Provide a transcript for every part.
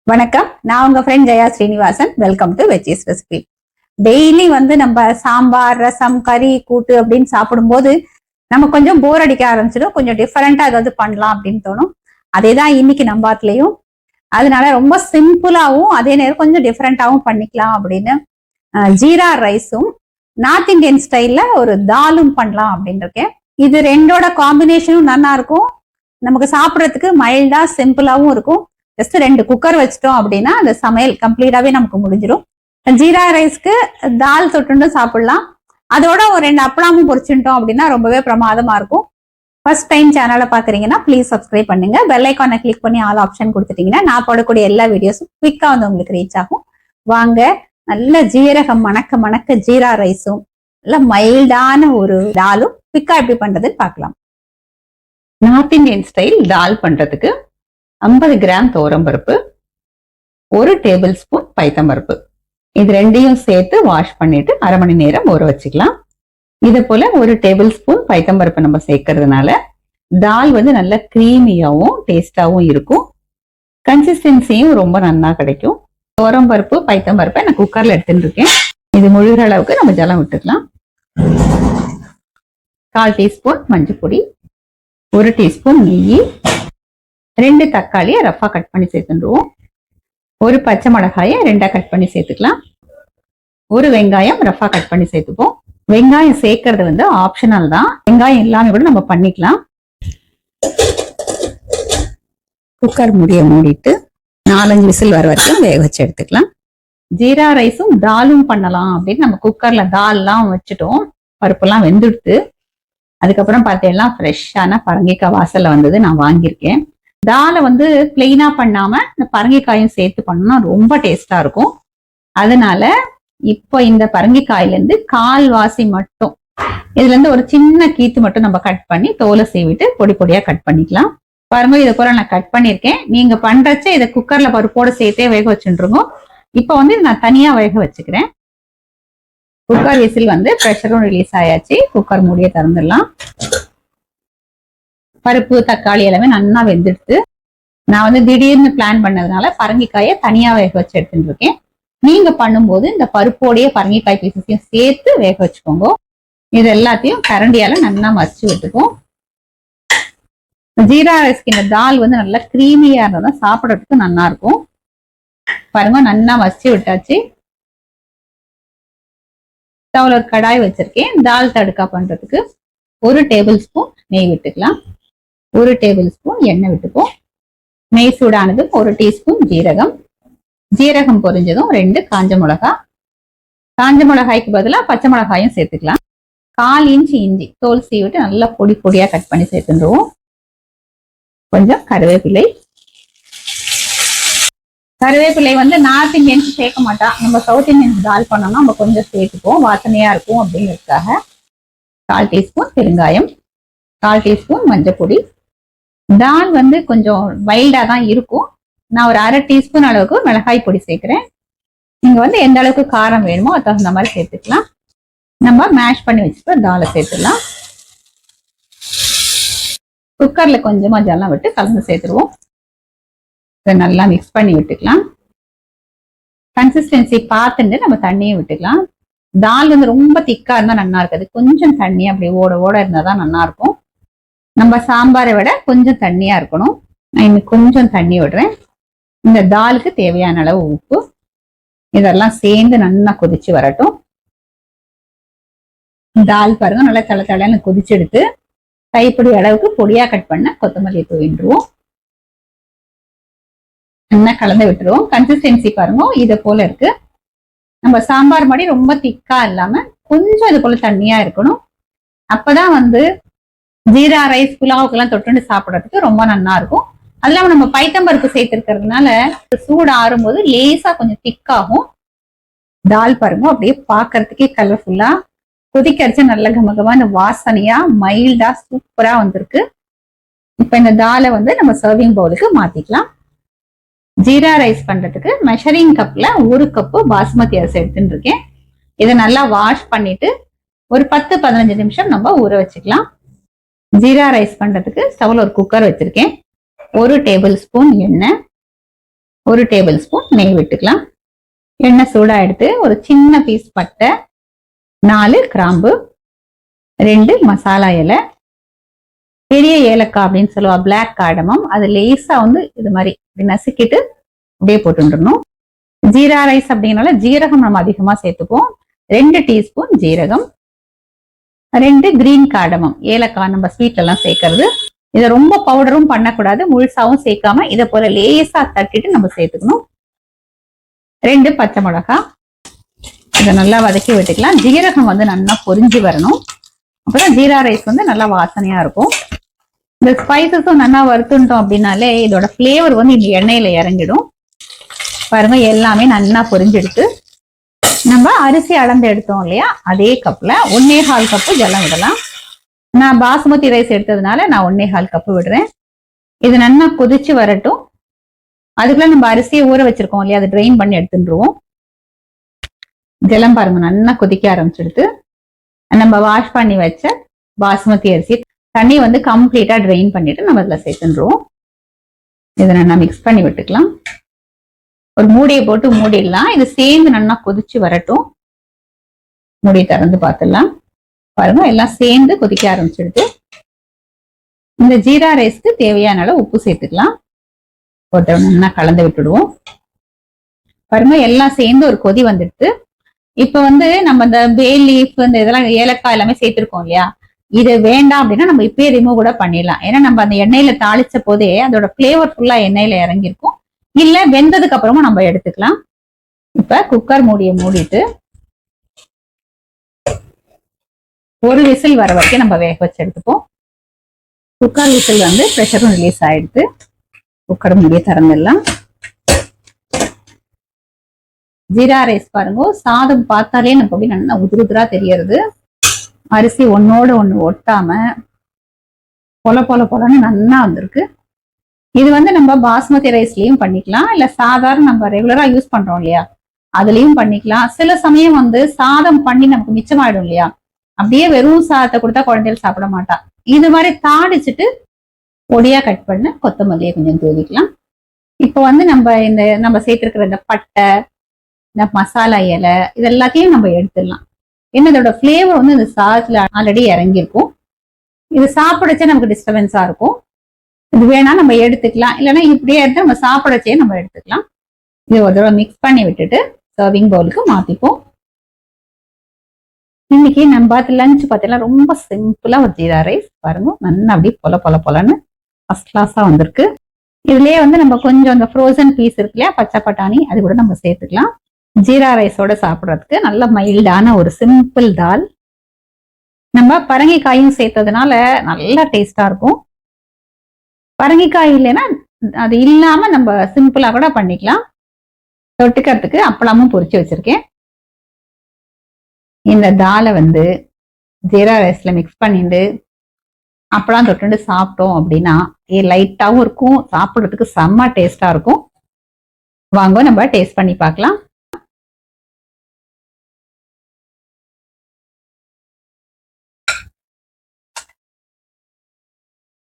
வணக்கம். நான் உங்க friend Jaya Srinivasan. Welcome to veggies recipe. Daily நம்ம சாம்பார், ரசம், கறி, கூட்டு அப்படின்னு சாப்பிடும்போது நம்ம கொஞ்சம் போர் அடிக்க ஆரம்பிச்சிடும். கொஞ்சம் டிஃபரெண்டா ஏதாவது பண்ணலாம் அப்படின்னு தோணும். அதேதான் இன்னைக்கு நம்பாத்துலயும். அதனால ரொம்ப சிம்பிளாவும் அதே நேரம் கொஞ்சம் டிஃபரெண்டாவும் பண்ணிக்கலாம் அப்படின்னு ஜீரா ரைஸும் நார்த் இந்தியன் ஸ்டைல்ல ஒரு தாலும் பண்ணலாம் அப்படின்னு இருக்கேன். இது ரெண்டோட காம்பினேஷனும் நல்லா இருக்கும். நமக்கு சாப்பிட்றதுக்கு மைல்டா சிம்பிளாவும் இருக்கும். ஜஸ்ட் 2 குக்கர் வச்சிட்டோம் அப்படின்னா அந்த சமையல் கம்ப்ளீட்டாவே நமக்கு முடிஞ்சிடும். ஜீரா ரைஸ்க்கு தால் தொட்டுண்டு சாப்பிடலாம். அதோட ஒரு 2 அப்பளமும் பொரிச்சுட்டோம் அப்படின்னா ரொம்பவே பிரமாதமா இருக்கும். ஃபர்ஸ்ட் டைம் சேனலை பாக்குறீங்கன்னா ப்ளீஸ் சப்ஸ்கிரைப் பண்ணுங்க. பெல் ஐக்கானை கிளிக் பண்ணி ஆல் ஆப்ஷன் கொடுத்துட்டீங்கன்னா நான் போடக்கூடிய எல்லா வீடியோஸும் குவிக்கா வந்து உங்களுக்கு ரீச் ஆகும். வாங்க, நல்ல ஜீரகம் மணக்க மணக்க ஜீரா ரைஸும் நல்ல மைல்டான ஒரு தாலும் குவிக்கா எப்படி பண்றதுன்னு பார்க்கலாம். நார்த் இந்தியன் ஸ்டைல் தால் பண்றதுக்கு 50 கிராம் துவரம்பருப்பு, 1 டேபிள் ஸ்பூன் பைத்தம்பருப்பு, இது ரெண்டையும் சேர்த்து வாஷ் பண்ணிட்டு அரை மணி நேரம் ஊற வச்சுக்கலாம். இது போல 1 டேபிள் ஸ்பூன் பைத்தம்பருப்பு நம்ம சேர்க்கறதுனால தால் நல்ல கிரீமியாவும் டேஸ்டாவும் இருக்கும். கன்சிஸ்டன்சியும் ரொம்ப நல்லா கிடைக்கும். துவரம்பருப்பு பைத்தம்பருப்பை நான் குக்கர்ல எடுத்துட்டு இருக்கேன். இது முழுகிற அளவுக்கு நம்ம ஜலம் விட்டுக்கலாம். 1/4 டீஸ்பூன் மஞ்சள் பொடி, 1 டீஸ்பூன் நெய், 2 தக்காளியை ரஃபா கட் பண்ணி சேர்த்துடுவோம். 1 பச்சை மிளகாயை 2ஆ கட் பண்ணி சேர்த்துக்கலாம். 1 வெங்காயம் ரஃபா கட் பண்ணி சேர்த்துப்போம். வெங்காயம் சேர்க்கறது ஆப்ஷனல் தான். வெங்காயம் எல்லாமே கூட நம்ம பண்ணிக்கலாம். குக்கர் மூடிட்டு 4-5 விசில் வர வரைக்கும் வேக வச்சு எடுத்துக்கலாம். ஜீரா ரைஸும் தாலும் பண்ணலாம் அப்படின்னு நம்ம குக்கர்ல தால்லாம் வச்சுட்டோம். பருப்பெல்லாம் வெந்துடுத்து. அதுக்கப்புறம் பார்த்தீங்கன்னா ஃப்ரெஷ்ஷான பரங்கிக்காய் வாசல்ல வந்தது நான் வாங்கியிருக்கேன். தாலை பிளெயினா பண்ணாம இந்த பரங்கிக்காயும் சேர்த்து பண்ணா ரொம்ப டேஸ்டா இருக்கும். அதனால இப்போ இந்த பரங்கிக்காயில இருந்து கால்வாசி மட்டும், இதுல இருந்து ஒரு சின்ன கீத்து மட்டும் நம்ம கட் பண்ணி தோலை சீவிட்டு பொடி பொடியா கட் பண்ணிக்கலாம். பாருங்க, இதை போல நான் கட் பண்ணிருக்கேன். நீங்க பண்றச்ச இதை குக்கர்ல பருப்போட சேர்த்தே வேக வச்சுருங்க. இப்போ நான் தனியா வேக வச்சுக்கிறேன். குக்கர் விசில் ப்ரெஷரும் ரிலீஸ் ஆயாச்சு. குக்கர் மூடியை திறந்துடலாம். பருப்பு தக்காளி எல்லாமே நல்லா வெந்துடுத்து. நான் திடீர்னு பிளான் பண்ணதுனால பரங்கிக்காயை தனியா வேக வச்சு எடுத்துட்டு இருக்கேன். நீங்க பண்ணும்போது இந்த பருப்போடைய பரங்கிக்காய் பீசஸையும் சேர்த்து வேக வச்சுக்கோங்க. இது எல்லாத்தையும் கரண்டியால நல்லா மசிச்சு விட்டுப்போம். ஜீரா ரைஸ்க்கு இந்த தால் நல்லா கிரீமியா இருந்தா சாப்பிடறதுக்கு நல்லா இருக்கும். பாருங்க, நல்லா மசிச்சு விட்டாச்சு. ஒரு கடாய் வச்சிருக்கேன். தால் தடுக்கா பண்றதுக்கு 1 டேபிள் ஸ்பூன் நெய் விட்டுக்கலாம். 1 டேபிள் ஸ்பூன் எண்ணெய் விட்டுப்போம். நெய் சூடானது 1 டீஸ்பூன் ஜீரகம். ஜீரகம் பொரிஞ்சதும் 2 காஞ்ச மிளகாய். காஞ்ச மிளகாய்க்கு பதிலாக பச்சை மிளகாயும் சேர்த்துக்கலாம். 1/4 இன்ச் இஞ்சி தோல் சீவிட்டு நல்லா பொடி பொடியா கட் பண்ணி சேர்த்துருவோம். கொஞ்சம் கருவேப்பிலை. கருவேப்பிலை நார்த் இந்தியன்ஸ் சேர்க்க மாட்டா. நம்ம சவுத் இந்தியன்ஸ் தால் பண்ணோம்னா நம்ம கொஞ்சம் சேர்த்துப்போம், வாசனையா இருக்கும் அப்படிங்கிறதுக்காக. 1/4 டீஸ்பூன் பெருங்காயம், 1/4 டீஸ்பூன் மஞ்சள் பொடி. தால் கொஞ்சம் வைல்டா தான் இருக்கும். நான் ஒரு 1/2 டீஸ்பூன் அளவுக்கு மிளகாய் பொடி சேர்க்கிறேன். நீங்க எந்த அளவுக்கு காரம் வேணுமோ அது தகுந்த மாதிரி சேர்த்துக்கலாம். நம்ம மேஷ் பண்ணி வச்சுட்டு தாலை சேர்த்துக்கலாம். குக்கர்ல கொஞ்சமா ஜலம் விட்டு கலந்து சேர்த்துருவோம். இதை நல்லா மிக்ஸ் பண்ணி விட்டுக்கலாம். கன்சிஸ்டன்சி பார்த்துட்டு நம்ம தண்ணியும் விட்டுக்கலாம். தால் ரொம்ப திக்கா இருந்தா நல்லா இருக்காது. கொஞ்சம் தண்ணி அப்படி ஓட ஓட இருந்தாதான் நல்லா இருக்கும். நம்ம சாம்பாரை விட கொஞ்சம் தண்ணியா இருக்கணும். நான் இன்னும் கொஞ்சம் தண்ணி விடுறேன். இந்த தாலுக்கு தேவையான அளவு உப்பு. இதெல்லாம் சேர்ந்து நல்லா கொதிச்சு வரட்டும். தால் பாருங்க நல்லா தலை தலைன்னு கொதிச்சு எடுத்து கைப்பிடி அளவுக்கு பொடியா கட் பண்ண கொத்தமல்லி தூவிடுவோம். நல்லா கலந்து விட்டுருவோம். கன்சிஸ்டன்சி பாருங்க இதை போல இருக்கு. நம்ம சாம்பார் மாதிரி ரொம்ப திக்கா இல்லாம கொஞ்சம் இது போல தண்ணியா இருக்கணும். அப்பதான் ஜீரா ரைஸ் புலாவுக்கெல்லாம் தொட்டு சாப்பிடறதுக்கு ரொம்ப நல்லா இருக்கும். அது இல்லாம நம்ம பைத்தம்பருப்பு சேர்த்திருக்கிறதுனால சூடு ஆறும்போது லேசா கொஞ்சம் திக்காகும். தால் பாருங்க அப்படியே பாக்குறதுக்கே கலர்ஃபுல்லா கொதிக்கரிச்சு நல்ல கமகமா இந்த வாசனையா மைல்டா சூப்பரா வந்திருக்கு. இப்ப இந்த தாலை நம்ம சர்விங் பவுலுக்கு மாத்திக்கலாம். ஜீரா ரைஸ் பண்றதுக்கு மெஷரிங் கப்ல 1 கப்பு பாஸ்மதி அரிசி எடுத்துட்டு இருக்கேன். இதை நல்லா வாஷ் பண்ணிட்டு ஒரு 10-15 நிமிஷம் நம்ம ஊற வச்சுக்கலாம். ஜீரா ரைஸ் பண்றதுக்கு ஸ்டவ்ல ஒரு குக்கர் வச்சிருக்கேன். 1 டேபிள் ஸ்பூன் எண்ணெய், 1 டேபிள் ஸ்பூன் நெய் விட்டுக்கலாம். எண்ணெய் சூடா எடுத்து ஒரு சின்ன பீஸ் பட்டை, 4 கிராம்பு, 2 மசாலா இலை, பெரிய ஏலக்காய் அப்படின்னு சொல்லுவா பிளாக் கார்டமம், அது லேசா வந்து இது மாதிரி நசுக்கிட்டு அப்படியே போட்டுடணும். ஜீரா ரைஸ் அப்படிங்கனால ஜீரகம் நம்ம அதிகமா சேர்த்துப்போம். 2 டீஸ்பூன் ஜீரகம், 2 கிரீன் கார்டமம், ஏலக்காய் நம்ம ஸ்வீட்ல எல்லாம் சேர்க்கறது. இதை ரொம்ப பவுடரும் பண்ணக்கூடாது, முழுசாவும் சேர்க்காம இதை போல லேசா தட்டிட்டு நம்ம சேர்த்துக்கணும். 2 பச்சை மிளகாய், இதை நல்லா வதக்கி விட்டுக்கலாம். ஜீரகம் வந்து நல்லா பொரிஞ்சு வரணும், அப்பதான் ஜீரா ரைஸ் வந்து நல்லா வாசனையா இருக்கும். இந்த ஸ்பைசஸும் நல்லா வறுத்துட்டோம் அப்படின்னாலே இதோட ஃபிளேவர் வந்து இந்த எண்ணெயில இறங்கிடும். பாருங்க எல்லாமே நல்லா பொரிஞ்செடுத்து நம்ம அரிசி அளந்து எடுத்தோம் இல்லையா, அதே கப்ல 1.25 கப்பு ஜலம் விடலாம். நான் பாசுமதி ரைஸ் எடுத்ததுனால நான் 1.25 கப்பு விடுறேன். இது நல்லா கொதிச்சு வரட்டும். அதுக்குள்ள நம்ம அரிசியை ஊற வச்சிருக்கோம் இல்லையா, அதை ட்ரெயின் பண்ணி எடுத்துருவோம். ஜலம் பாருங்க நல்லா கொதிக்க ஆரம்பிச்சுடுத்து. நம்ம வாஷ் பண்ணி வச்ச பாசுமதி அரிசி தண்ணி வந்து கம்ப்ளீட்டா ட்ரெயின் பண்ணிட்டு நம்ம இதுல சேர்த்துருவோம். இதை நல்லா மிக்ஸ் பண்ணி விட்டுக்கலாம். ஒரு மூடியை போட்டு மூடிடலாம். இது சேர்ந்து நல்லா கொதிச்சு வரட்டும். மூடி திறந்து பார்த்துடலாம். பாருங்க எல்லாம் சேர்ந்து கொதிக்க ஆரம்பிச்சிடுது. இந்த ஜீரா ரைஸ்க்கு தேவையான அளவு உப்பு சேர்த்துக்கலாம். ஒரு நல்லா கலந்து விட்டுடுவோம். பாருங்க எல்லாம் சேர்ந்து ஒரு கொதி வந்துடுது. இப்ப வந்து நம்ம இந்த பே லீஃப் இந்த இதெல்லாம் ஏலக்காய் எல்லாமே சேர்த்திருக்கோம் இல்லையா, இது வேண்டாம் அப்படின்னா நம்ம இப்பயே ரிமூவ் கூட பண்ணிடலாம். ஏன்னா நம்ம அந்த எண்ணெயில தாளிச்ச போதே அதோட பிளேவர் ஃபுல்லா எண்ணெயில இறங்கியிருக்கும். இல்ல வெந்ததுக்கு அப்புறமா நம்ம எடுத்துக்கலாம். இப்ப குக்கர் மூடியை மூடிட்டு ஒரு விசில் வர வரைக்கும் நம்ம வேக வச்சு எடுத்துப்போம். குக்கர் விசில் வந்து ப்ரெஷரும் ரிலீஸ் ஆயிடுது. குக்கர் மூடியை திறந்துடலாம். ஜீரா ரைஸ் பாருங்க, சாதம் பார்த்தாலே நமக்கு அப்படி நல்லா உதிர உதிரா தெரியறது. அரிசி ஒன்னோட ஒண்ணு ஒட்டாம பொல பொல பொலன்னு நல்லா வந்திருக்கு. இது வந்து நம்ம பாஸ்மதி ரைஸ்லயும் பண்ணிக்கலாம், இல்ல சாதாரண நம்ம ரெகுலரா யூஸ் பண்றோம் இல்லையா அதுலயும் பண்ணிக்கலாம். சில சமயம் வந்து சாதம் பண்ணி நமக்கு மிச்சமாயிடும் இல்லையா, அப்படியே வெறும் சாதத்தை கொடுத்தா குழந்தைகள் சாப்பிட மாட்டா. இது மாதிரி தாளிச்சுட்டு பொடியா கட் பண்ண கொத்தமல்லியை கொஞ்சம் தூவிக்கலாம். இப்போ வந்து நம்ம சேர்த்திருக்கிற இந்த பட்டை, இந்த மசாலா இலை, இது எல்லாத்தையும் நம்ம எடுத்துடலாம். ஏன்னா இதோட ஃபிளேவர் வந்து இந்த சாதத்துல ஆல்ரெடி இறங்கியிருக்கும். இது சாப்பிடச்சே நமக்கு டிஸ்டர்பன்ஸா இருக்கும். இது வேணா நம்ம எடுத்துக்கலாம், இல்லைன்னா இப்படியே எடுத்து நம்ம சாப்பிடச்சே நம்ம எடுத்துக்கலாம். இது ஒரு தடவை மிக்ஸ் பண்ணி விட்டுட்டு சர்விங் பவுலுக்கு மாத்திப்போம். இன்னைக்கு நம்ம பார்த்து லஞ்ச் பார்த்தீங்கன்னா ரொம்ப சிம்பிளா ஒரு ஜீரா ரைஸ் பாருங்க, நல்லா அப்படியே பொல பொல பொலன்னு ஃபர்ஸ்ட் கிளாஸா வந்திருக்கு. இதுலயே வந்து நம்ம கொஞ்சம் அந்த ஃப்ரோசன் பீஸ் இருக்கு இல்லையா, பச்சை பட்டாணி, அது கூட நம்ம சேர்த்துக்கலாம். ஜீரா ரைஸோட சாப்பிட்றதுக்கு நல்ல மைல்டான ஒரு சிம்பிள் தால். நம்ம பரங்கிக்காயும் சேர்த்ததுனால நல்லா டேஸ்டா இருக்கும். பரங்கிக்காய் இல்லைன்னா அது இல்லாம நம்ம சிம்பிளா கூட பண்ணிக்கலாம். தொட்டுக்கிறதுக்கு அப்பளமும் பொரிச்சு வச்சிருக்கேன். இந்த தாலை வந்து ஜீரா ரைஸ்ல மிக்ஸ் பண்ணிட்டு அப்பளம் தொட்டு சாப்பிட்டோம் அப்படின்னா லைட்டாவும் இருக்கும், சாப்பிட்றதுக்கு செம்ம டேஸ்டா இருக்கும். வாங்க நம்ம டேஸ்ட் பண்ணி பார்க்கலாம்.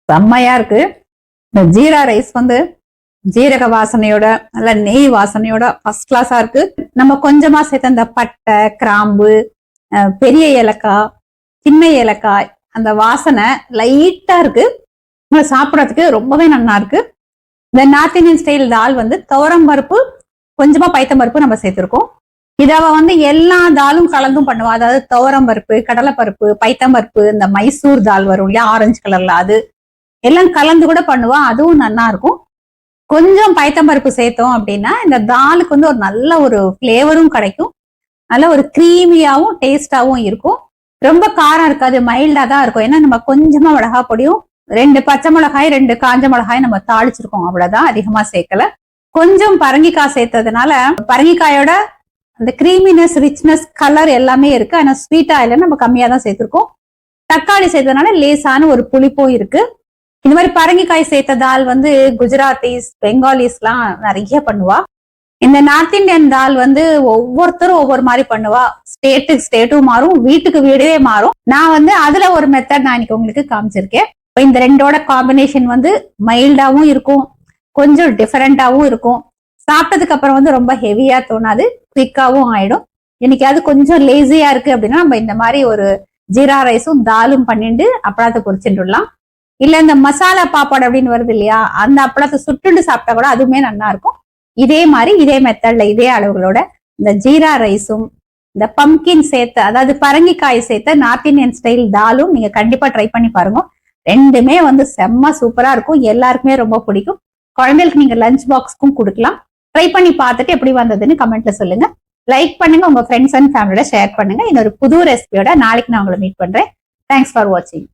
செம்மையா இருக்கு. இந்த ஜீரா ரைஸ் வந்து ஜீரக வாசனையோட நல்ல நெய் வாசனையோட ஃபர்ஸ்ட் கிளாஸா இருக்கு. நம்ம கொஞ்சமா சேர்த்த அந்த பட்டை, கிராம்பு, பெரிய ஏலக்காய், சின்ன ஏலக்காய், அந்த வாசனை லைட்டா இருக்கு. சாப்பிடறதுக்கு ரொம்பவே நல்லா இருக்கு. இந்த நார்த் இந்தியன் ஸ்டைல் தால் வந்து துவரம் பருப்பு, கொஞ்சமா பைத்தம் பருப்பு நம்ம சேர்த்திருக்கோம். இத வந்து எல்லா தாலும் கலந்தும் பண்ணுவா. அதாவது துவரம் பருப்பு, கடலை பருப்பு, பைத்தம் பருப்பு, இந்த மைசூர் தால் வரும் இல்லையா ஆரஞ்சு கலர்ல, அது எல்லாம் கலந்து கூட பண்ணுவா. அதுவும் நல்லா இருக்கும். கொஞ்சம் பைத்தம்பருப்பு சேர்த்தோம் அப்படின்னா இந்த தாலுக்கு வந்து ஒரு நல்ல ஒரு ஃபிளேவரும் கிடைக்கும். நல்ல ஒரு கிரீமியாவும் டேஸ்டாவும் இருக்கும். ரொம்ப காரம் இருக்காது, மைல்டா தான் இருக்கும். ஏன்னா நம்ம கொஞ்சமா மிளகா பொடியும் 2 பச்சை மிளகாய் 2 காஞ்ச மிளகாய் நம்ம தாளிச்சிருக்கோம், அவ்வளவுதான், அதிகமா சேர்க்கல. கொஞ்சம் பரங்கிக்காய் சேர்த்ததுனால பரங்கிக்காயோட அந்த கிரீமினஸ், ரிச்னஸ், கலர் எல்லாமே இருக்கு. ஆனா ஸ்வீட்டா இல்லைன்னு நம்ம கம்மியா தான் சேர்த்திருக்கோம். தக்காளி சேர்த்ததுனால லேசான ஒரு புளிப்பும் இருக்கு. இந்த மாதிரி பரங்கிக்காய் சேர்த்த தால் வந்து குஜராத்திஸ், பெங்காலிஸ் எல்லாம் நிறைய பண்ணுவா. இந்த நார்த் இந்தியன் தால் வந்து ஒவ்வொருத்தரும் ஒவ்வொரு மாதிரி பண்ணுவா. ஸ்டேட்டுக்கு ஸ்டேட்டும் மாறும், வீட்டுக்கு வீடே மாறும். நான் வந்து அதுல ஒரு மெத்தட் நான் இன்னைக்கு உங்களுக்கு காமிச்சிருக்கேன். இந்த ரெண்டோட காம்பினேஷன் வந்து மைல்டாவும் இருக்கும், கொஞ்சம் டிஃபரெண்டாவும் இருக்கும். சாப்பிட்டதுக்கு அப்புறம் வந்து ரொம்ப ஹெவியா தோணாது, குயிக்காவும் ஆயிடும். என்னைக்காவது கொஞ்சம் லேசியா இருக்கு அப்படின்னா நம்ம இந்த மாதிரி ஒரு ஜீரா ரைஸும் தாலும் பண்ணிட்டு அப்பளத்தை பொரிச்சுட்டுலாம். இல்ல இந்த மசாலா பாப்பாடு அப்படின்னு வருது இல்லையா, அந்த அப்பளத்தை சுட்டுண்டு சாப்பிட்டா கூட அதுவுமே நல்லா இருக்கும். இதே மாதிரி இதே மெத்தட்ல இதே அளவுகளோட இந்த ஜீரா ரைஸும் இந்த பம்கின் சேர்த்த, அதாவது பரங்கிக்காய் சேர்த்த நார்த் இந்தியன் ஸ்டைல் தாலும் நீங்க கண்டிப்பா ட்ரை பண்ணி பாருங்க. ரெண்டுமே வந்து செம்ம சூப்பரா இருக்கும், எல்லாருக்குமே ரொம்ப பிடிக்கும். குழந்தைகளுக்கு நீங்க லஞ்ச் பாக்ஸ்க்கும் கொடுக்கலாம். ட்ரை பண்ணி பார்த்துட்டு எப்படி வந்ததுன்னு கமெண்ட்ல சொல்லுங்க. லைக் பண்ணுங்க, உங்க ஃப்ரெண்ட்ஸ் அண்ட் ஃபேமிலியோட ஷேர் பண்ணுங்க. இன்னொரு புது ரெசிபியோட நாளைக்கு நான் உங்களை மீட் பண்றேன். தேங்க்ஸ் ஃபார் வாட்சிங்.